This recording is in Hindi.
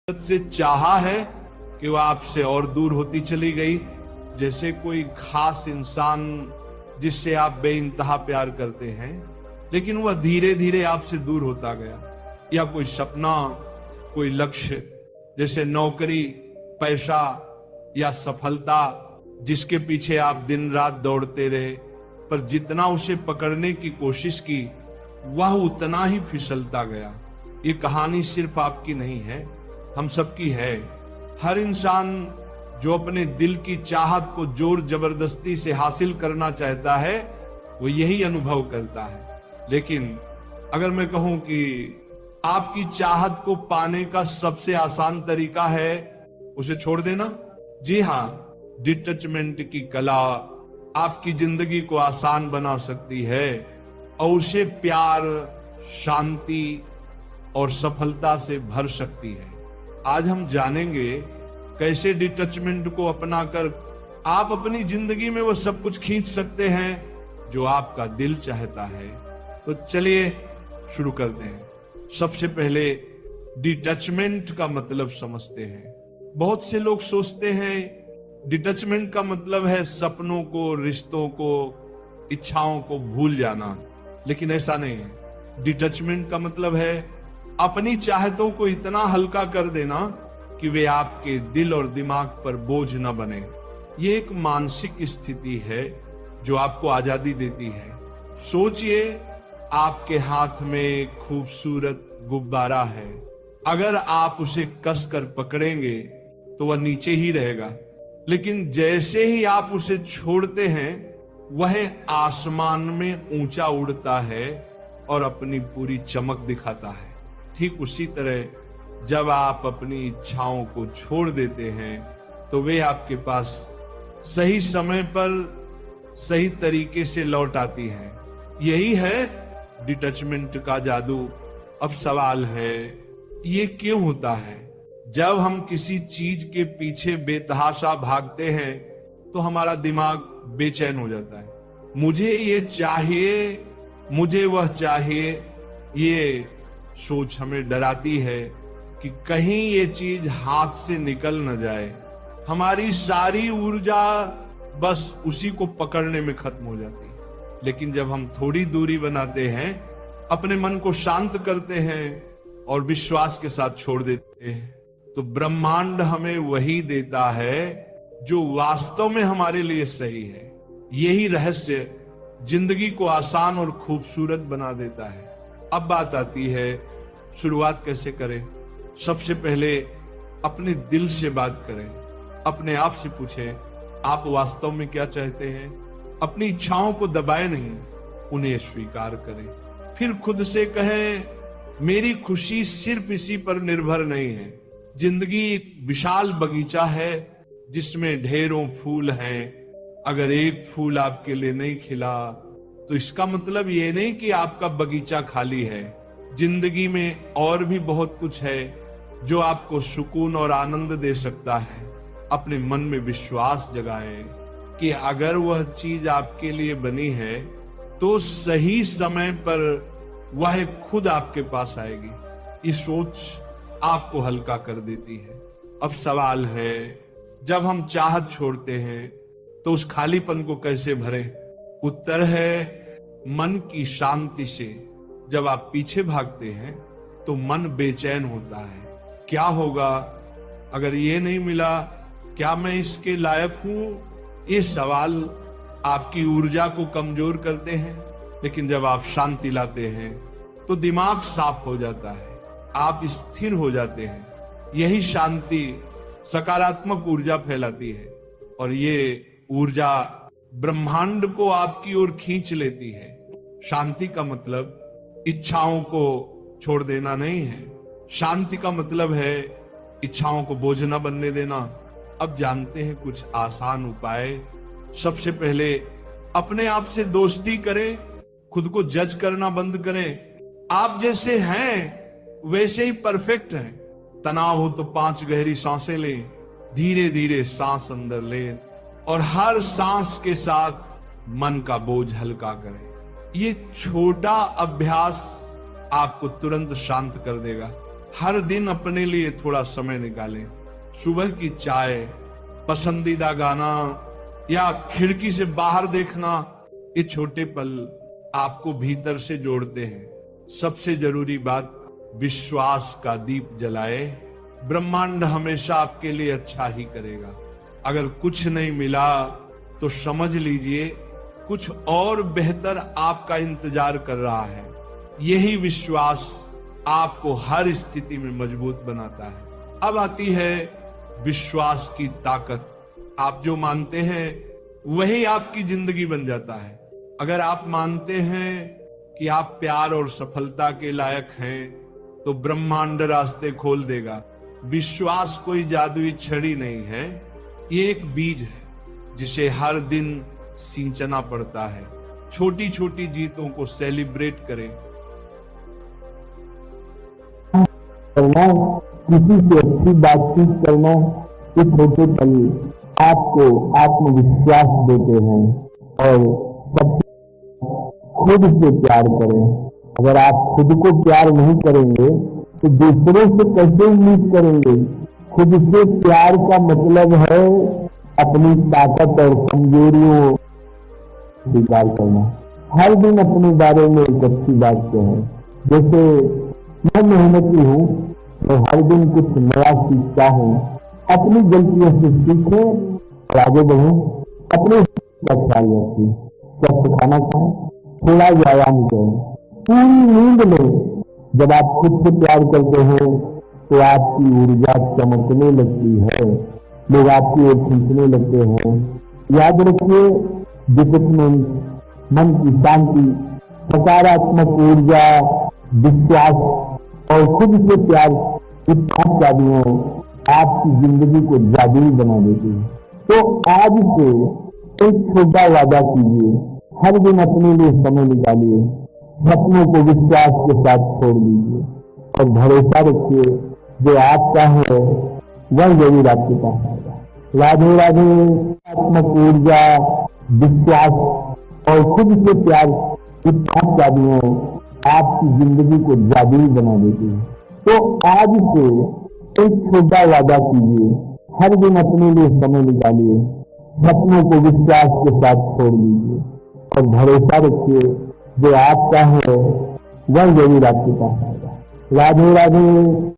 से चाहा है कि वह आपसे और दूर होती चली गई, जैसे कोई खास इंसान जिससे आप बेइंतहा प्यार करते हैं लेकिन वह धीरे धीरे आपसे दूर होता गया, या कोई सपना, कोई लक्ष्य, जैसे नौकरी, पैसा या सफलता जिसके पीछे आप दिन रात दौड़ते रहे, पर जितना उसे पकड़ने की कोशिश की वह उतना ही फिसलता गया। ये कहानी सिर्फ आपकी नहीं है, हम सबकी है। हर इंसान जो अपने दिल की चाहत को जोर जबरदस्ती से हासिल करना चाहता है वो यही अनुभव करता है। लेकिन अगर मैं कहूं कि आपकी चाहत को पाने का सबसे आसान तरीका है उसे छोड़ देना, जी हां, डिटैचमेंट की कला आपकी जिंदगी को आसान बना सकती है और उसे प्यार, शांति और सफलता से भर सकती है। आज हम जानेंगे कैसे डिटैचमेंट को अपनाकर आप अपनी जिंदगी में वो सब कुछ खींच सकते हैं जो आपका दिल चाहता है। तो चलिए शुरू करते हैं। सबसे पहले डिटैचमेंट का मतलब समझते हैं। बहुत से लोग सोचते हैं डिटैचमेंट का मतलब है सपनों को, रिश्तों को, इच्छाओं को भूल जाना, लेकिन ऐसा नहीं है। डिटैचमेंट का मतलब है अपनी चाहतों को इतना हल्का कर देना कि वे आपके दिल और दिमाग पर बोझ न बने। ये एक मानसिक स्थिति है जो आपको आजादी देती है। सोचिए आपके हाथ में खूबसूरत गुब्बारा है, अगर आप उसे कसकर पकड़ेंगे तो वह नीचे ही रहेगा, लेकिन जैसे ही आप उसे छोड़ते हैं वह आसमान में ऊंचा उड़ता है और अपनी पूरी चमक दिखाता है। ठीक उसी तरह जब आप अपनी इच्छाओं को छोड़ देते हैं तो वे आपके पास सही समय पर सही तरीके से लौट आती हैं। यही है डिटैचमेंट का जादू। अब सवाल है ये क्यों होता है? जब हम किसी चीज के पीछे बेतहाशा भागते हैं तो हमारा दिमाग बेचैन हो जाता है। मुझे ये चाहिए, मुझे वह चाहिए, ये सोच हमें डराती है कि कहीं ये चीज हाथ से निकल न जाए। हमारी सारी ऊर्जा बस उसी को पकड़ने में खत्म हो जाती है। लेकिन जब हम थोड़ी दूरी बनाते हैं, अपने मन को शांत करते हैं और विश्वास के साथ छोड़ देते हैं, तो ब्रह्मांड हमें वही देता है जो वास्तव में हमारे लिए सही है। यही रहस्य जिंदगी को आसान और खूबसूरत बना देता है। अब बात आती है शुरुआत कैसे करें। सबसे पहले अपने दिल से बात करें। अपने आप से पूछें आप वास्तव में क्या चाहते हैं। अपनी इच्छाओं को दबाए नहीं, उन्हें स्वीकार करें। फिर खुद से कहें मेरी खुशी सिर्फ इसी पर निर्भर नहीं है। जिंदगी एक विशाल बगीचा है जिसमें ढेरों फूल हैं। अगर एक फूल आपके लिए नहीं खिला तो इसका मतलब ये नहीं कि आपका बगीचा खाली है। जिंदगी में और भी बहुत कुछ है जो आपको सुकून और आनंद दे सकता है। अपने मन में विश्वास जगाएं कि अगर वह चीज आपके लिए बनी है तो सही समय पर वह खुद आपके पास आएगी। ये सोच आपको हल्का कर देती है। अब सवाल है जब हम चाहत छोड़ते हैं तो उस खालीपन को कैसे भरें? उत्तर है मन की शांति से। जब आप पीछे भागते हैं तो मन बेचैन होता है। क्या होगा अगर ये नहीं मिला? क्या मैं इसके लायक हूं? ये सवाल आपकी ऊर्जा को कमजोर करते हैं। लेकिन जब आप शांति लाते हैं तो दिमाग साफ हो जाता है, आप स्थिर हो जाते हैं। यही शांति सकारात्मक ऊर्जा फैलाती है और ये ऊर्जा ब्रह्मांड को आपकी ओर खींच लेती है। शांति का मतलब इच्छाओं को छोड़ देना नहीं है। शांति का मतलब है इच्छाओं को बोझ न बनने देना। अब जानते हैं कुछ आसान उपाय। सबसे पहले अपने आप से दोस्ती करें, खुद को जज करना बंद करें। आप जैसे हैं वैसे ही परफेक्ट हैं। तनाव हो तो 5 गहरी सांसें लें, धीरे धीरे सांस अंदर लें और हर सांस के साथ मन का बोझ हल्का करें। ये छोटा अभ्यास आपको तुरंत शांत कर देगा। हर दिन अपने लिए थोड़ा समय निकालें। सुबह की चाय, पसंदीदा गाना या खिड़की से बाहर देखना, ये छोटे पल आपको भीतर से जोड़ते हैं। सबसे जरूरी बात, विश्वास का दीप जलाए। ब्रह्मांड हमेशा आपके लिए अच्छा ही करेगा। अगर कुछ नहीं मिला तो समझ लीजिए कुछ और बेहतर आपका इंतजार कर रहा है। यही विश्वास आपको हर स्थिति में मजबूत बनाता है। अब आती है विश्वास की ताकत। आप जो मानते हैं वही आपकी जिंदगी बन जाता है। अगर आप मानते हैं कि आप प्यार और सफलता के लायक हैं तो ब्रह्मांड रास्ते खोल देगा। विश्वास कोई जादुई छड़ी नहीं है, ये एक बीज है जिसे हर दिन सींचना पड़ता है। छोटी छोटी जीतों को सेलिब्रेट करें। करना, किसी से अच्छी बातचीत करना, ये छोटे पल आपको आत्मविश्वास देते हैं। और सबसे खुद से प्यार करें। अगर आप खुद को प्यार नहीं करेंगे तो दूसरों से कैसे उम्मीद करेंगे। खुद से प्यार का मतलब है अपनी ताकत और कमजोरियों स्वीकार करना। हर दिन अपने बारे में एक अच्छी बात कहें। जैसे मैं मेहनती हूँ तो हर दिन कुछ नया सीखता हूँ। अपनी गलतियों से सीखें और आगे बढ़ें। अपने का ख्याल रखें। स्वस्थ खाना खाएं, थोड़ा व्यायाम करें, पूरी नींद लें। जब आप खुद से प्यार करते हैं तो आपकी ऊर्जा चमकने लगती है, लोग आपकी ओर खींचने लगते हैं। याद रखिए, डिटेचमेंट, मन की शांति, सकारात्मक ऊर्जा, विश्वास और खुद से प्यार, ये 5 चाबियां आपकी जिंदगी को जादुई बना देती है। तो आज से एक छोटा वादा कीजिए, हर दिन अपने लिए समय निकालिए, सपनों को विश्वास के साथ छोड़ दीजिए और भरोसा रखिए जो आपका है वह जरूर आपके पास आएगा। राधे राधे। आत्मक ऊर्जा, विश्वास और खुद से प्यार, ये 5 चाबियां आपकी जिंदगी को जादुई बना देती है। तो आज से एक छोटा वादा कीजिए, हर दिन अपने लिए समय निकालिए, सपनों को विश्वास के साथ छोड़ दीजिए और भरोसा रखिए जो आपका है वह जरूर आपके पास आएगा। राधे राधे।